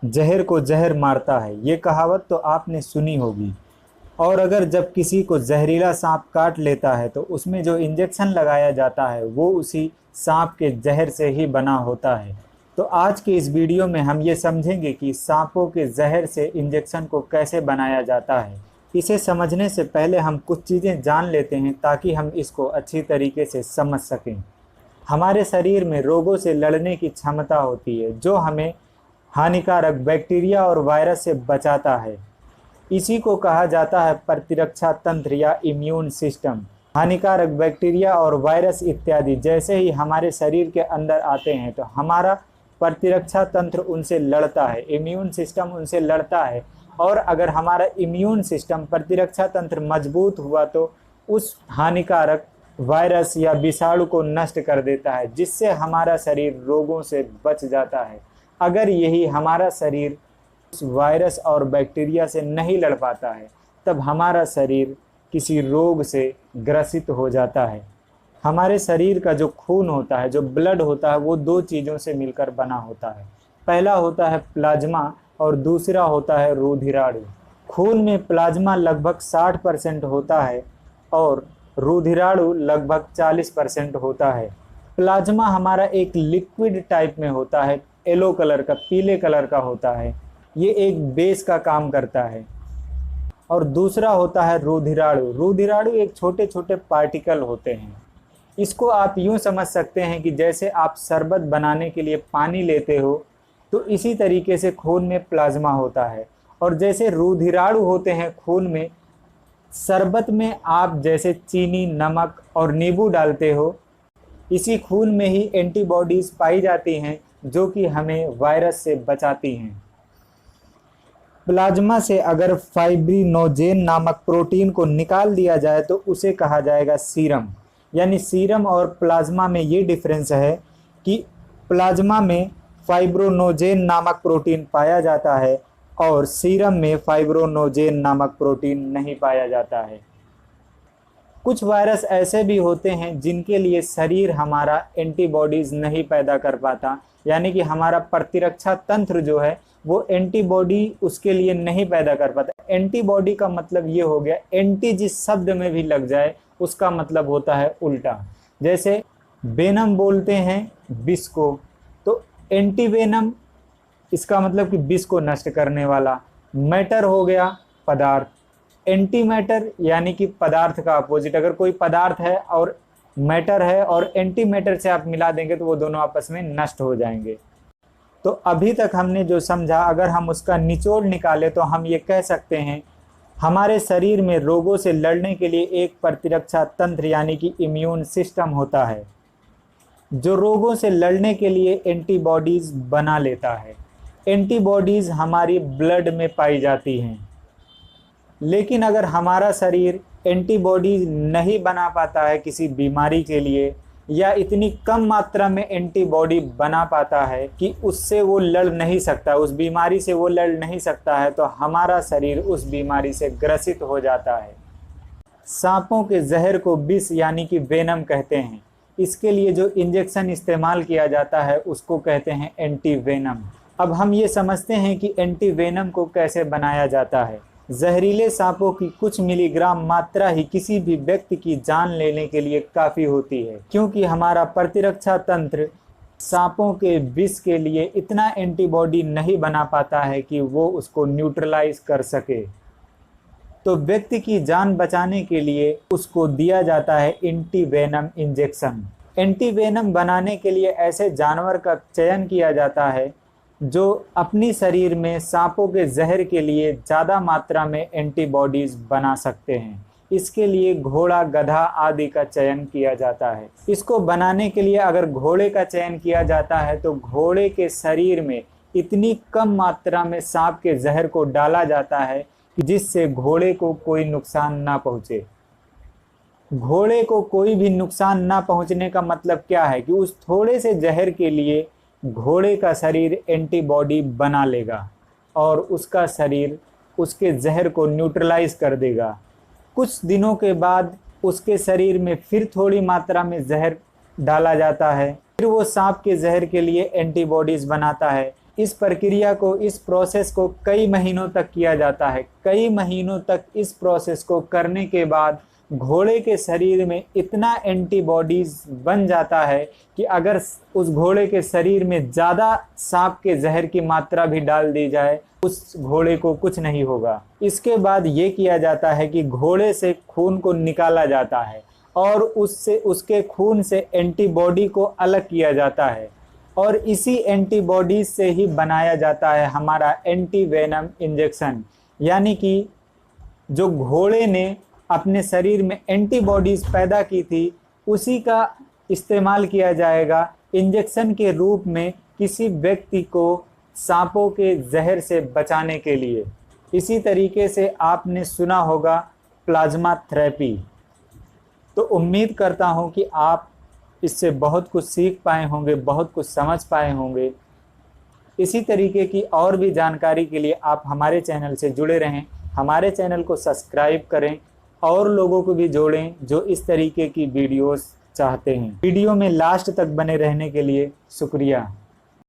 जहर को जहर मारता है, ये कहावत तो आपने सुनी होगी। और अगर जब किसी को जहरीला सांप काट लेता है तो उसमें जो इंजेक्शन लगाया जाता है वो उसी सांप के जहर से ही बना होता है। तो आज के इस वीडियो में हम ये समझेंगे कि सांपों के जहर से इंजेक्शन को कैसे बनाया जाता है। इसे समझने से पहले हम कुछ चीज़ें जान लेते हैं ताकि हम इसको अच्छी तरीके से समझ सकें। हमारे शरीर में रोगों से लड़ने की क्षमता होती है जो हमें हानिकारक बैक्टीरिया और वायरस से बचाता है। इसी को कहा जाता है प्रतिरक्षा तंत्र या इम्यून सिस्टम। हानिकारक बैक्टीरिया और वायरस इत्यादि जैसे ही हमारे शरीर के अंदर आते हैं तो हमारा प्रतिरक्षा तंत्र उनसे लड़ता है, इम्यून सिस्टम उनसे लड़ता है। और अगर हमारा इम्यून सिस्टम प्रतिरक्षा तंत्र मजबूत हुआ तो उस हानिकारक वायरस या विषाणु को नष्ट कर देता है, जिससे हमारा शरीर रोगों से बच जाता है। अगर यही हमारा शरीर उस वायरस और बैक्टीरिया से नहीं लड़ पाता है तब हमारा शरीर किसी रोग से ग्रसित हो जाता है। हमारे शरीर का जो खून होता है, जो ब्लड होता है, वो दो चीज़ों से मिलकर बना होता है। पहला होता है प्लाज्मा और दूसरा होता है रुधिराणु। खून में प्लाज्मा लगभग 60% होता है और रुधिराणु लगभग 40% होता है। प्लाज्मा हमारा एक लिक्विड टाइप में होता है, येलो कलर का, पीले कलर का होता है। ये एक बेस का काम करता है। और दूसरा होता है रुधिराणु। रुधिराणु एक छोटे छोटे पार्टिकल होते हैं। इसको आप यूं समझ सकते हैं कि जैसे आप शरबत बनाने के लिए पानी लेते हो तो इसी तरीके से खून में प्लाज्मा होता है। और जैसे रुधिराणु होते हैं खून में, शरबत में आप जैसे चीनी, नमक और नींबू डालते हो, इसी खून में ही एंटीबॉडीज पाई जाती हैं जो कि हमें वायरस से बचाती हैं। प्लाज्मा से अगर फाइब्रिनोजेन नामक प्रोटीन को निकाल दिया जाए तो उसे कहा जाएगा सीरम। यानी सीरम और प्लाज्मा में ये डिफरेंस है कि प्लाज्मा में फाइब्रिनोजेन नामक प्रोटीन पाया जाता है और सीरम में फाइब्रिनोजेन नामक प्रोटीन नहीं पाया जाता है। कुछ वायरस ऐसे भी होते हैं जिनके लिए शरीर हमारा एंटीबॉडीज नहीं पैदा कर पाता, यानी कि हमारा प्रतिरक्षा तंत्र जो है वो एंटीबॉडी उसके लिए नहीं पैदा कर पाता। एंटीबॉडी का मतलब ये हो गया, एंटी जिस शब्द में भी लग जाए उसका मतलब होता है उल्टा। जैसे वेनम बोलते हैं विष को, तो एंटीवेनम इसका मतलब कि विष को नष्ट करने वाला। मैटर हो गया पदार्थ, एंटी मैटर यानी कि पदार्थ का अपोजिट। अगर कोई पदार्थ है और मैटर है और एंटी मैटर से आप मिला देंगे तो वो दोनों आपस में नष्ट हो जाएंगे। तो अभी तक हमने जो समझा, अगर हम उसका निचोड़ निकाले तो हम ये कह सकते हैं हमारे शरीर में रोगों से लड़ने के लिए एक प्रतिरक्षा तंत्र यानी कि इम्यून सिस्टम होता है जो रोगों से लड़ने के लिए एंटीबॉडीज बना लेता है। एंटीबॉडीज हमारी ब्लड में पाई जाती हैं। लेकिन अगर हमारा शरीर एंटीबॉडीज नहीं बना पाता है किसी बीमारी के लिए, या इतनी कम मात्रा में एंटीबॉडी बना पाता है कि उससे वो लड़ नहीं सकता, उस बीमारी से वो लड़ नहीं सकता है, तो हमारा शरीर उस बीमारी से ग्रसित हो जाता है। सांपों के जहर को विष यानी कि वेनम कहते हैं। इसके लिए जो इंजेक्शन इस्तेमाल किया जाता है उसको कहते हैं एंटीवेनम। अब हम ये समझते हैं कि एंटीवेनम को कैसे बनाया जाता है। जहरीले सांपों की कुछ मिलीग्राम मात्रा ही किसी भी व्यक्ति की जान लेने के लिए काफ़ी होती है, क्योंकि हमारा प्रतिरक्षा तंत्र सांपों के विष के लिए इतना एंटीबॉडी नहीं बना पाता है कि वो उसको न्यूट्रलाइज कर सके। तो व्यक्ति की जान बचाने के लिए उसको दिया जाता है एंटीवेनम इंजेक्शन। एंटीवेनम बनाने के लिए ऐसे जानवर का चयन किया जाता है जो अपनी शरीर में सांपों के जहर के लिए ज़्यादा मात्रा में एंटीबॉडीज बना सकते हैं। इसके लिए घोड़ा, गधा आदि का चयन किया जाता है। इसको बनाने के लिए अगर घोड़े का चयन किया जाता है तो घोड़े के शरीर में इतनी कम मात्रा में सांप के जहर को डाला जाता है जिससे घोड़े को कोई नुकसान ना पहुँचे। घोड़े को कोई भी नुकसान ना पहुँचने का मतलब क्या है कि उस थोड़े से जहर के लिए घोड़े का शरीर एंटीबॉडी बना लेगा और उसका शरीर उसके जहर को न्यूट्रलाइज कर देगा। कुछ दिनों के बाद उसके शरीर में फिर थोड़ी मात्रा में जहर डाला जाता है, फिर वो सांप के जहर के लिए एंटीबॉडीज बनाता है। इस प्रक्रिया को, इस प्रोसेस को कई महीनों तक किया जाता है। कई महीनों तक इस प्रोसेस को करने के बाद घोड़े के शरीर में इतना एंटीबॉडीज बन जाता है कि अगर उस घोड़े के शरीर में ज़्यादा सांप के जहर की मात्रा भी डाल दी जाए, उस घोड़े को कुछ नहीं होगा। इसके बाद ये किया जाता है कि घोड़े से खून को निकाला जाता है और उससे, उसके खून से एंटीबॉडी को अलग किया जाता है और इसी एंटीबॉडीज से ही बनाया जाता है हमारा एंटीवेनम इंजेक्शन। यानी कि जो घोड़े ने अपने शरीर में एंटीबॉडीज पैदा की थी, उसी का इस्तेमाल किया जाएगा इंजेक्शन के रूप में किसी व्यक्ति को सांपों के जहर से बचाने के लिए। इसी तरीके से आपने सुना होगा प्लाज्मा थेरेपी। तो उम्मीद करता हूं कि आप इससे बहुत कुछ सीख पाए होंगे, बहुत कुछ समझ पाए होंगे। इसी तरीके की और भी जानकारी के लिए आप हमारे चैनल से जुड़े रहें, हमारे चैनल को सब्सक्राइब करें और लोगों को भी जोड़ें जो इस तरीके की वीडियोस चाहते हैं। वीडियो में लास्ट तक बने रहने के लिए शुक्रिया।